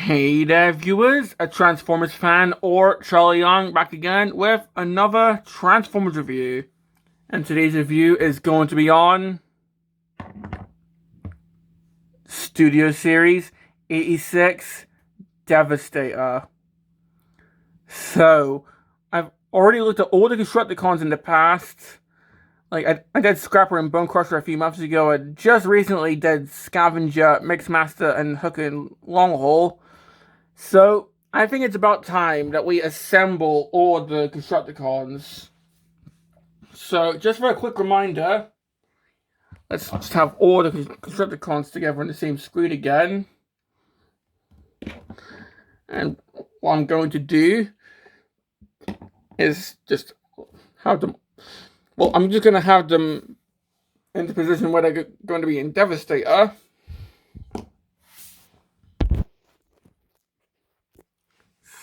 Hey there, viewers, a Transformers fan or Charlie Young back again with another Transformers review. And today's review is going to be on Studio Series 86 Devastator. So, I've already looked at all the Constructicons in the past. Like, I did Scrapper and Bone Crusher a few months ago. I just recently did Scavenger, Mixmaster, and Hook and Longhaul. So, I think it's about time that we assemble all the Constructicons. So, just for a quick reminder, let's just have all the Constructicons together on the same screen again. And what I'm going to do is just have them... Well, I'm just going to have them in the position where they're going to be in Devastator.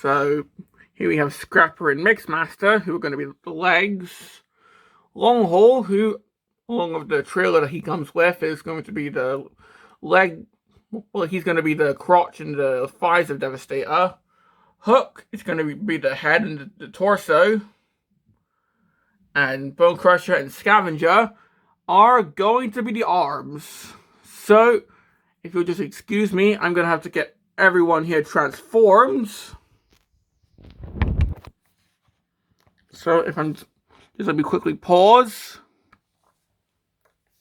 So, here we have Scrapper and Mixmaster, who are going to be the legs. Longhaul, who, along with the trailer that he comes with, is going to be the leg. Well, he's going to be the crotch and the thighs of Devastator. Hook is going to be the head and the torso. And Bone Crusher and Scavenger are going to be the arms. So, if you'll just excuse me, I'm going to have to get everyone here transformed. So, if I'm just let me quickly pause.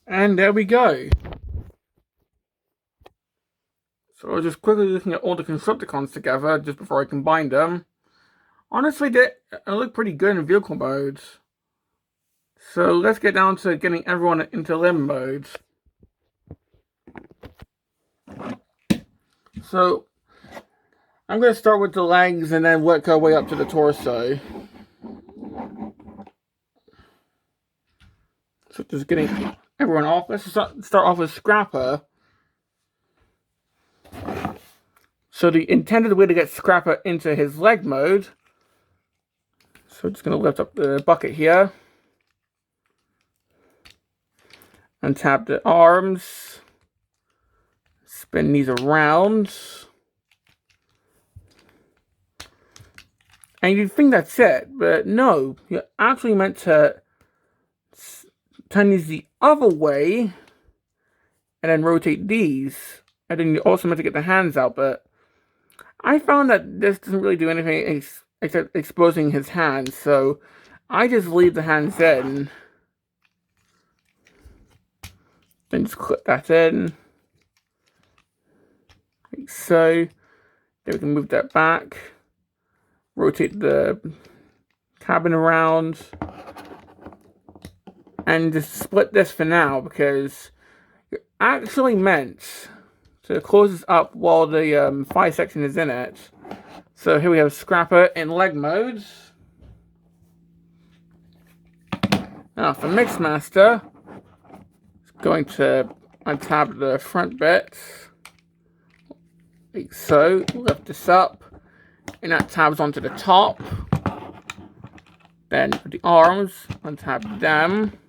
And there we go. So I was just quickly looking at all the Constructicons together just before I combined them. Honestly, they look pretty good in vehicle modes. So let's get down to getting everyone into limb modes. So I'm going to start with the legs and then work our way up to the torso. So just getting everyone off. Let's start off with Scrapper. So the intended way to get Scrapper into his leg mode. So just going to lift up the bucket here. Untap the arms. Spin these around. And you'd think that's it, but no. You're actually meant to turn these the other way and then rotate these. And then you're also meant to get the hands out, but I found that this doesn't really do anything except exposing his hands, so I just leave the hands in. Then just clip that in. Like so. Then we can move that back. Rotate the cabin around. And just split this for now, because you're actually meant to close this up while the thigh section is in it. So here we have Scrapper in leg mode. Now for Mixmaster, it's going to untab the front bit. Like so. Lift this up. And that tabs onto the top. Then for the arms, untab them.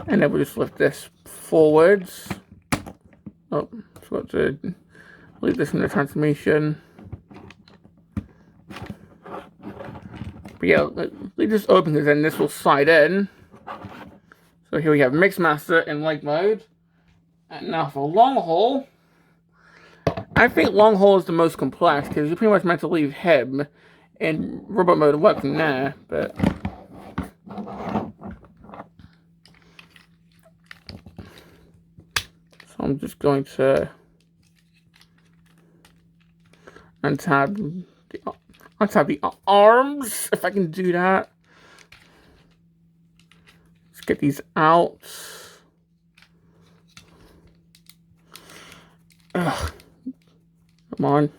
And then we'll just lift this forwards. Oh, forgot to leave this in the transformation. But yeah, leave this open because then this will slide in. So here we have Mixmaster in leg mode. And now for Longhaul. I think Longhaul is the most complex because you're pretty much meant to leave him in robot mode and work from there. But I'm just going to untab the arms, if I can do that. Let's get these out. Ugh. Come on.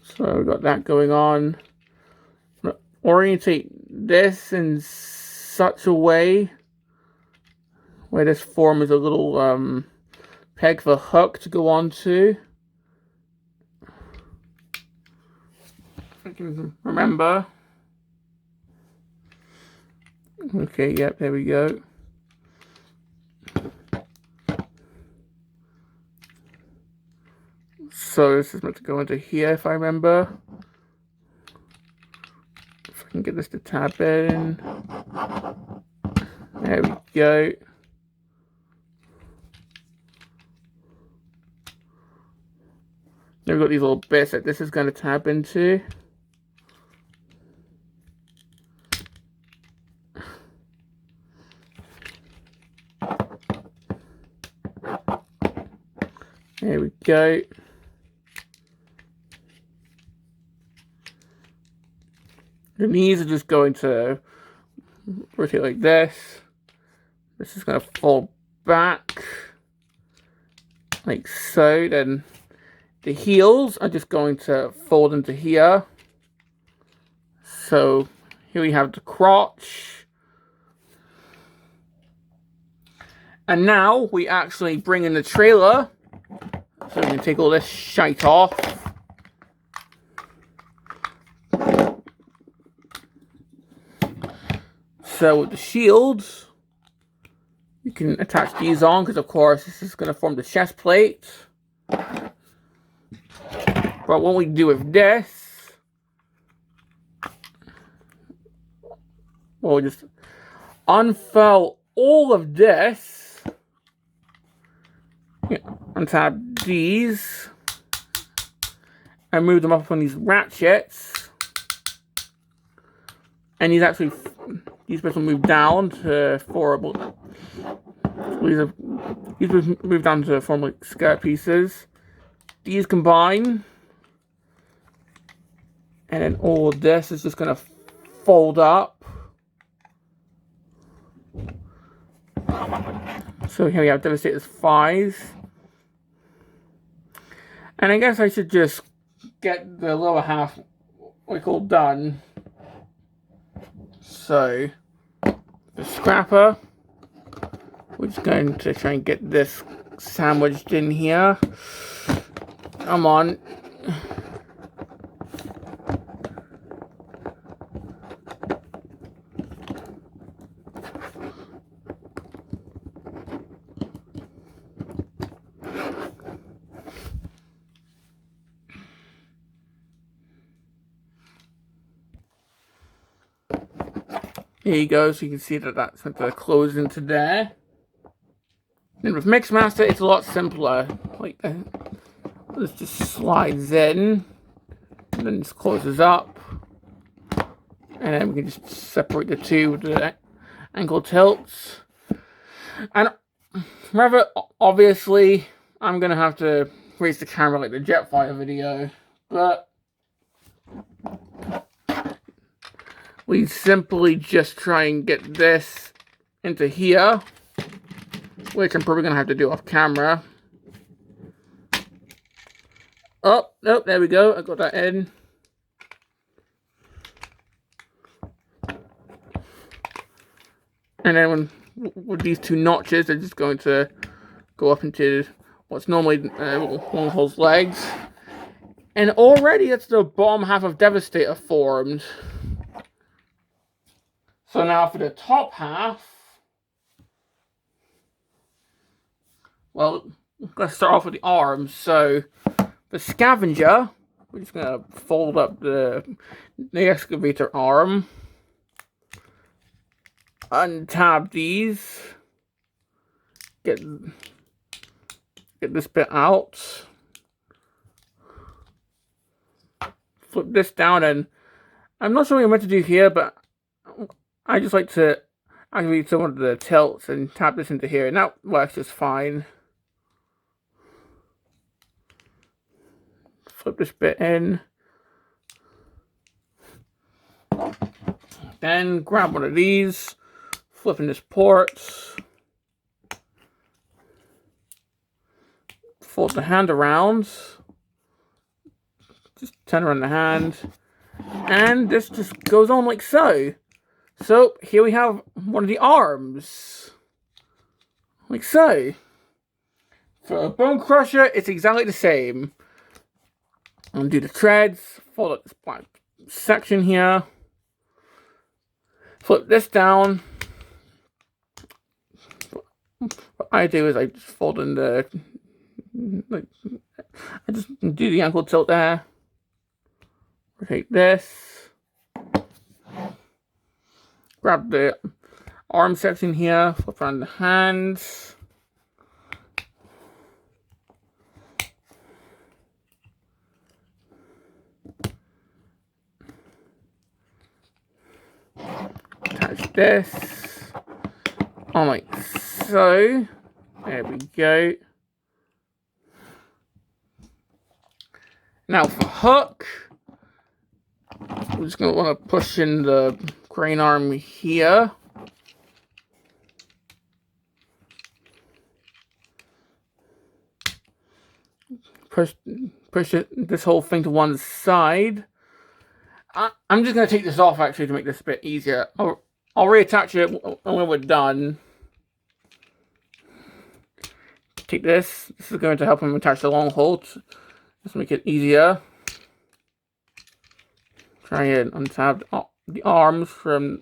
So we've got that going on. Orientate this in such a way where this form is a little peg for Hook to go onto. I can remember. Okay, yep, there we go. So this is meant to go into here, if I remember. If I can get this to tab in. There we go. Then we've got these little bits that this is going to tab into. There we go. And these are just going to rotate like this. This is going to fold back like so. Then the heels are just going to fold into here. So here we have the crotch. And now we actually bring in the trailer. So we can take all this shite off. So with the shields, you can attach these on because of course this is going to form the chest plate. But what we do with this, we'll just unfurl all of this, untap these, and move them up on these ratchets. And these actually, these bits will move down to form. These move down to form like skirt pieces. These combine, and then all of this is just going to fold up. So here we have Devastator's 5. And I guess I should just get the lower half like all done. So the scrapper, we're just going to try and get this sandwiched in here. Come on. Here you go, so you can see that that's meant to close into there. And with Mixmaster, it's a lot simpler. Like, this just slides in, and then this closes up. And then we can just separate the two with the ankle tilts. And rather obviously, I'm going to have to raise the camera like the Jetfire video. But we simply just try and get this into here, which I'm probably going to have to do off camera. Oh, nope, there we go. I got that in. And then with these two notches, they're just going to go up into what's normally Longhole's legs. And already that's the bottom half of Devastator formed. So now for the top half, well, let's start off with the arms. So the Scavenger, we're just going to fold up the excavator arm, untab these, get this bit out, flip this down, and I'm not sure what I'm meant to do here, but I just like to activate some of the tilts and tap this into here, and that works just fine. Flip this bit in. Then grab one of these, flipping this port. Fold the hand around. Just turn around the hand. And this just goes on like so. So here we have one of the arms. Like so. For a Bone Crusher, it's exactly the same. Undo the treads, fold up this section here. Flip this down. What I do is I just fold in the, like, I just do the ankle tilt there. Rotate this. Grab the arm section here. Flip around the hands. Attach this on like so. There we go. Now for hook, I'm just going to want to push in the crane arm here. Push this whole thing to one side. I'm just going to take this off actually to make this a bit easier. I'll reattach it when we're done. Take this. This is going to help him attach the long haul. Just make it easier. Try and untab the arms from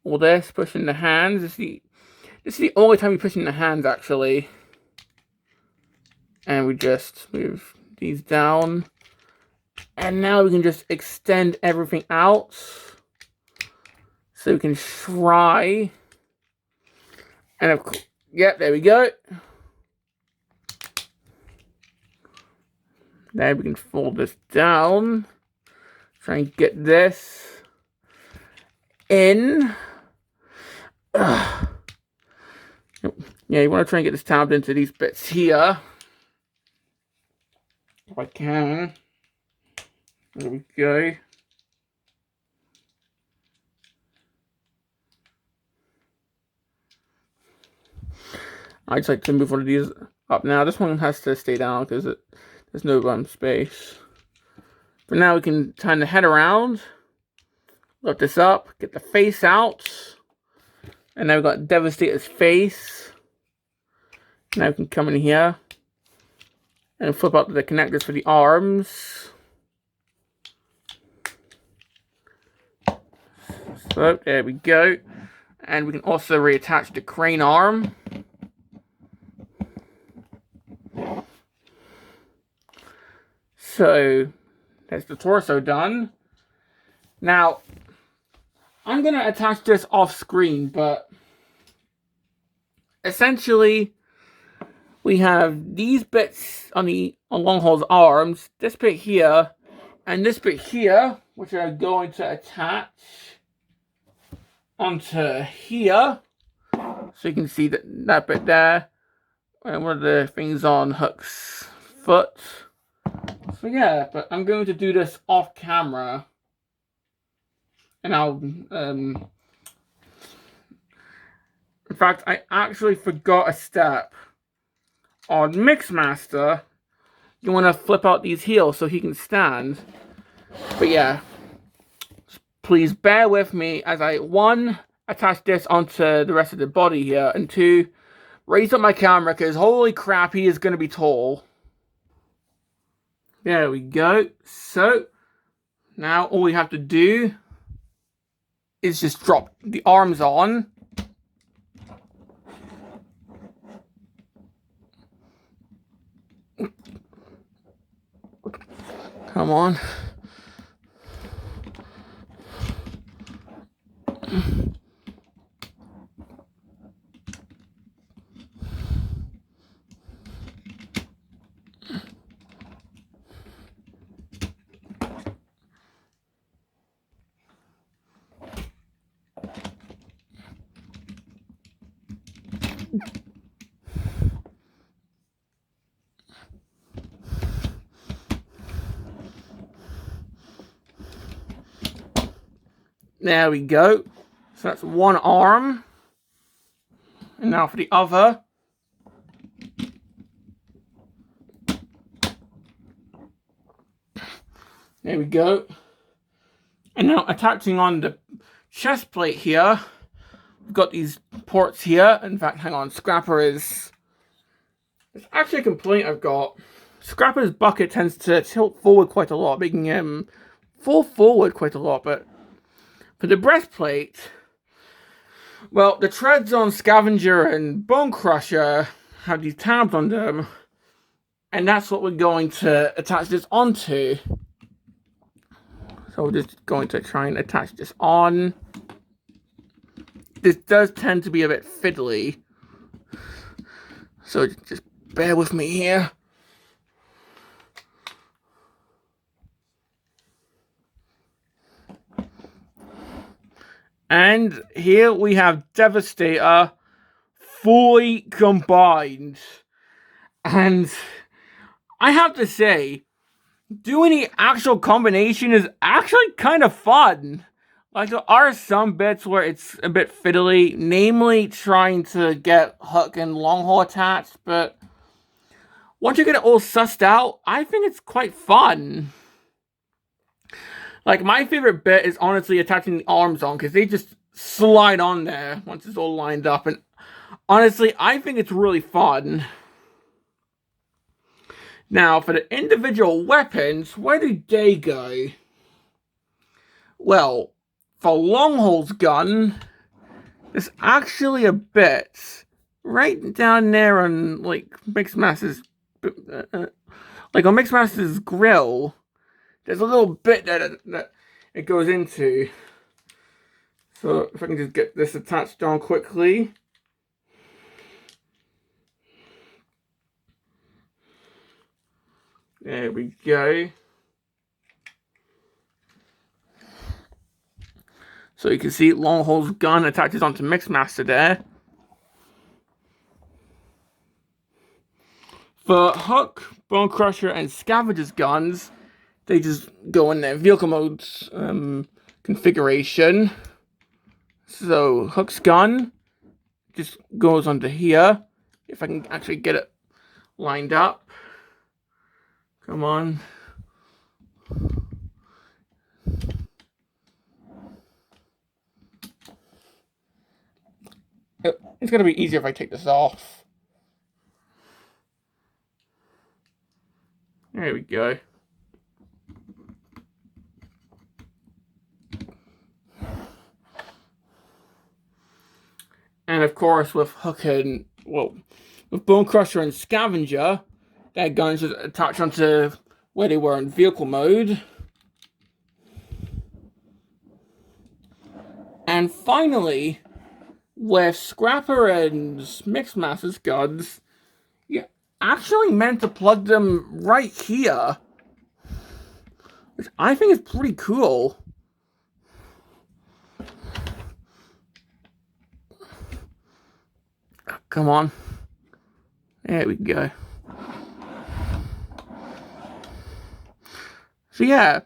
all this. Pushing the hands. This is the only time we push in the hands actually. And we just move these down. And now we can just extend everything out. So we can try. And of course, yep, there we go. Now we can fold this down. Try and get this in. Yeah, you want to try and get this tabbed into these bits here. If I can. There we go. I just like to move one of these up now. This one has to stay down because there's no space. But now we can turn the head around, lift this up, get the face out, and now we've got Devastator's face. Now we can come in here and flip up the connectors for the arms. So there we go. And we can also reattach the crane arm. So that's the torso done. Now, I'm going to attach this off screen, but essentially we have these bits on Longhaul's arms, this bit here, and this bit here, which are going to attach onto here. So you can see that bit there, and one of the things on Hook's foot. So yeah, but I'm going to do this off camera, and I'll, in fact, I actually forgot a step. On Mixmaster, you want to flip out these heels so he can stand. But yeah, please bear with me as I, 1, attach this onto the rest of the body here, and 2, raise up my camera because holy crap, he is going to be tall. There we go. So, now all we have to do is just drop the arms on. Come on. There we go. So that's one arm. And now for the other. There we go. And now attaching on the chest plate here, we've got these ports here. In fact, hang on, Scrapper is... It's actually a complaint I've got. Scrapper's bucket tends to tilt forward quite a lot, making him fall forward quite a lot, but for the breastplate, well, the treads on Scavenger and Bone Crusher have these tabs on them, and that's what we're going to attach this onto. So we're just going to try and attach this on. This does tend to be a bit fiddly, so just bear with me here. And here we have Devastator fully combined. And I have to say, doing the actual combination is actually kind of fun. Like, there are some bits where it's a bit fiddly, namely trying to get Hook and Longhaul attached, but once you get it all sussed out, I think it's quite fun. Like, my favorite bit is honestly attaching the arms on, because they just slide on there once it's all lined up, and honestly, I think it's really fun. Now, for the individual weapons, where do they go? Well, for Longhaul's gun, there's actually a bit right down there on, like, Mixmaster's, like, on Mixmaster's grill. There's a little bit that it goes into. So, if I can just get this attached on quickly. There we go. So you can see Longhaul's gun attaches onto Mixmaster there. For Hook, Bone Crusher, and Scavenger's guns, they just go in their vehicle modes configuration. So Hook's gun just goes onto here. If I can actually get it lined up. Come on. It's going to be easier if I take this off. There we go. And of course, with Hook and, well, with Bone Crusher and Scavenger, their guns just attach onto where they were in vehicle mode. And finally, with Scrapper and Mixmaster's guns, you actually meant to plug them right here, which I think is pretty cool. Come on. There we go. So yeah,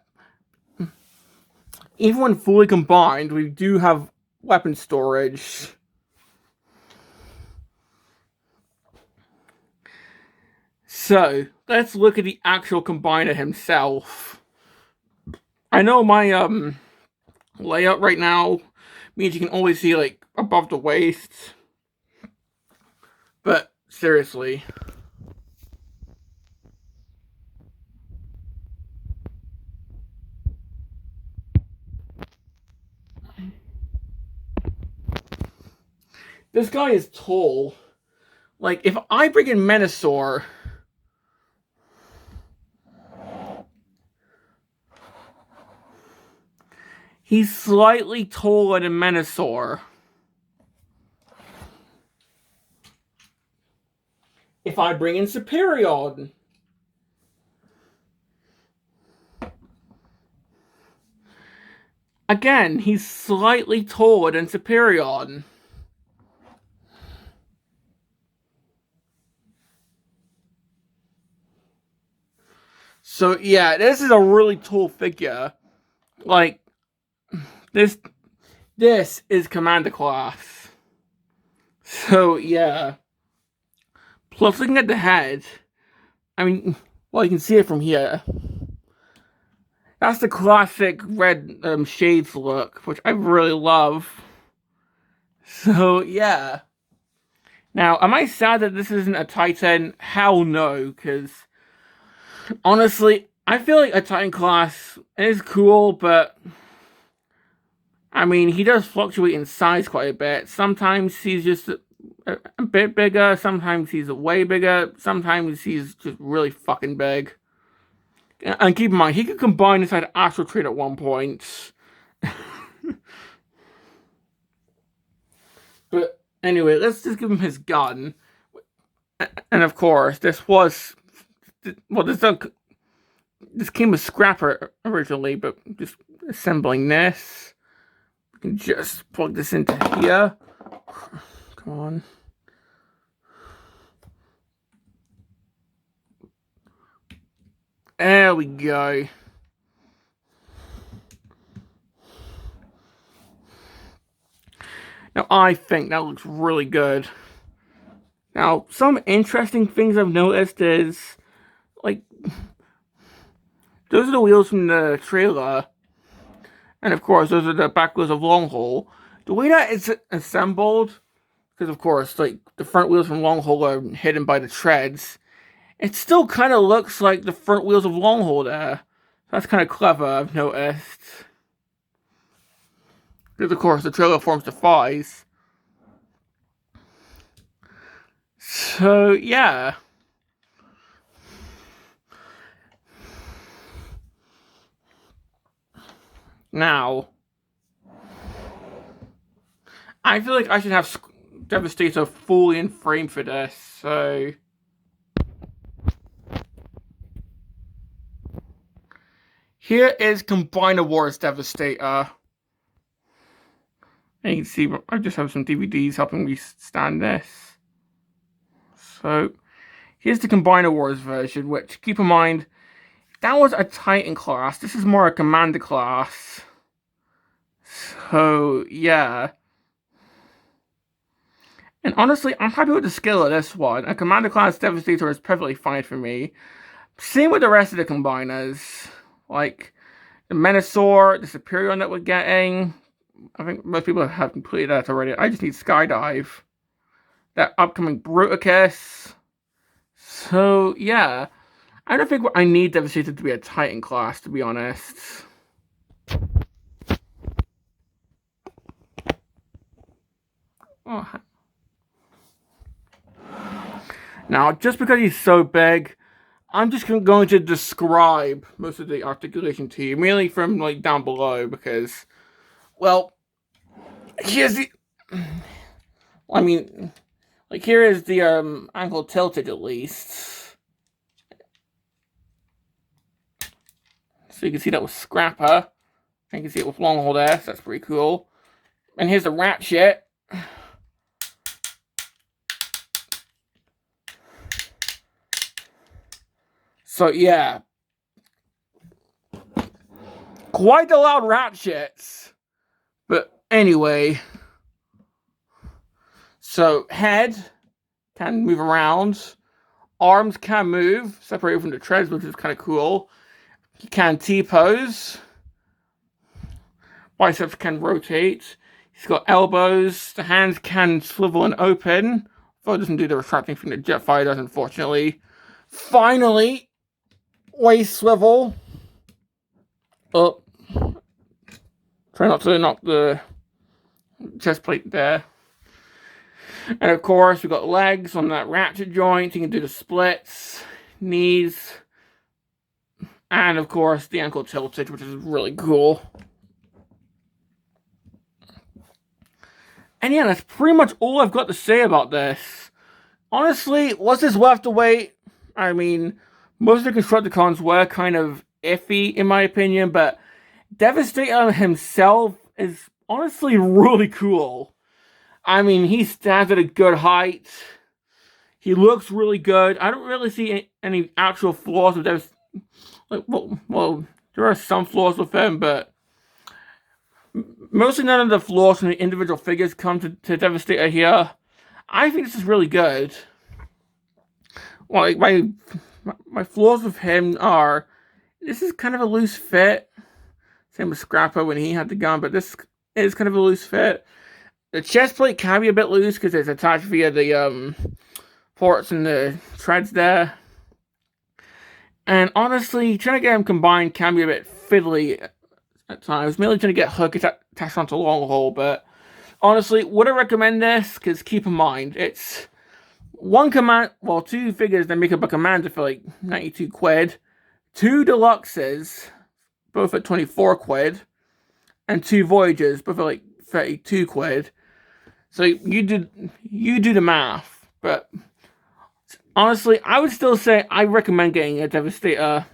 even when fully combined, we do have weapon storage. So, let's look at the actual combiner himself. I know my layout right now means you can only see, like, above the waist. But, seriously. This guy is tall. Like, if I bring in Menasor, he's slightly taller than Menasor. If I bring in Superion, again, he's slightly taller than Superion. So yeah, this is a really tall figure. Like, this is Commander class. So yeah. Plus, looking at the head, I mean, well, you can see it from here. That's the classic red shades look, which I really love. So yeah. Now, am I sad that this isn't a Titan? Hell no, because honestly, I feel like a Titan class is cool, but I mean, he does fluctuate in size quite a bit. Sometimes he's just a bit bigger, sometimes he's way bigger, sometimes he's just really fucking big. And keep in mind, he could combine inside Astrotrain at one point. But anyway, let's just give him his gun. And of course, this came with Scrapper originally, but just assembling this. We can just plug this into here. Come on. There we go. Now, I think that looks really good. Now, some interesting things I've noticed is, like, those are the wheels from the trailer. And of course, those are the back wheels of Long Haul. The way that it's assembled, because of course, like, the front wheels from Long Haul are hidden by the treads, it still kind of looks like the front wheels of Long Haul there. That's kind of clever, I've noticed. Because of course, the trailer forms the thighs. So, yeah. Now, I feel like I should have Devastator fully in frame for this, so... Here is Combiner Wars Devastator. And you can see, I just have some DVDs helping me stand this. So, here's the Combiner Wars version, which, keep in mind, that was a Titan class. This is more a Commander class. So, yeah. And honestly, I'm happy with the skill of this one. A Commander class Devastator is perfectly fine for me. Same with the rest of the Combiners. Like, the Menasor, the Superior that we're getting. I think most people have completed that already. I just need Skydive. That upcoming Bruticus. So, yeah. I don't think I need Devastator to be a Titan class, to be honest. Oh. Now, just because he's so big, I'm just going to describe most of the articulation to you, mainly from, like, down below, because, well, here's the... I mean, like, here is the ankle tilted, at least. So you can see that with Scrapper. And you can see it with Longhold S. That's pretty cool. And here's the ratchet. So, yeah. Quite the loud ratchets. But anyway. So, head can move around. Arms can move, separated from the treads, which is kind of cool. You can T-pose. Biceps can rotate. He's got elbows. The hands can swivel and open. Though it doesn't do the retracting thing that Jetfire does, unfortunately. Finally, waist swivel. Oh. Try not to knock the chest plate there. And of course, we've got legs on that ratchet joint. You can do the splits, knees, and of course, the ankle tilted, which is really cool. And yeah, that's pretty much all I've got to say about this. Honestly, was this worth the wait? I mean, most of the Constructicons were kind of iffy, in my opinion, but Devastator himself is honestly really cool. I mean, he stands at a good height. He looks really good. I don't really see any actual flaws with Devastator. Like, well, there are some flaws with him, but mostly none of the flaws from the individual figures come to Devastator here. I think this is really good. Well, like, my flaws with him are, this is kind of a loose fit. Same with Scrapper when he had the gun, but this is kind of a loose fit. The chest plate can be a bit loose because it's attached via the ports and the treads there. And honestly, trying to get them combined can be a bit fiddly at times, mainly trying to get Hook attached onto Long Haul, but honestly, would I recommend this? Because keep in mind, it's one command, well, two figures that make up a commander for like 92 quid, two deluxes, both at 24 quid, and two Voyagers, both at like 32 quid. So you do the math, but honestly, I would still say I recommend getting a Devastator,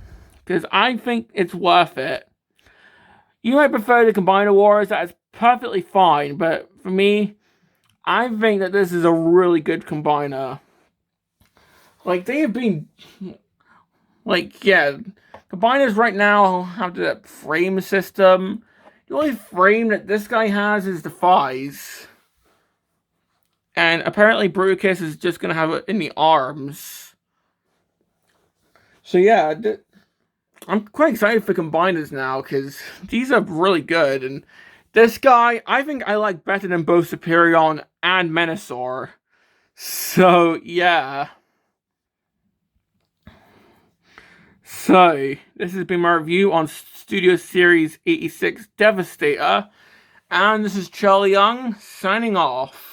because I think it's worth it. You might prefer the Combiner Wars, that is perfectly fine, but for me, I think that this is a really good combiner. Like, they have been, like, yeah, combiners right now have the frame system. The only frame that this guy has is the thighs. And apparently Bruticus is just going to have it in the arms. So yeah, I'm quite excited for combiners now, because these are really good. And this guy, I think I like better than both Superion and Menasor. So, yeah. So, this has been my review on Studio Series 86 Devastator. And this is Charlie Young, signing off.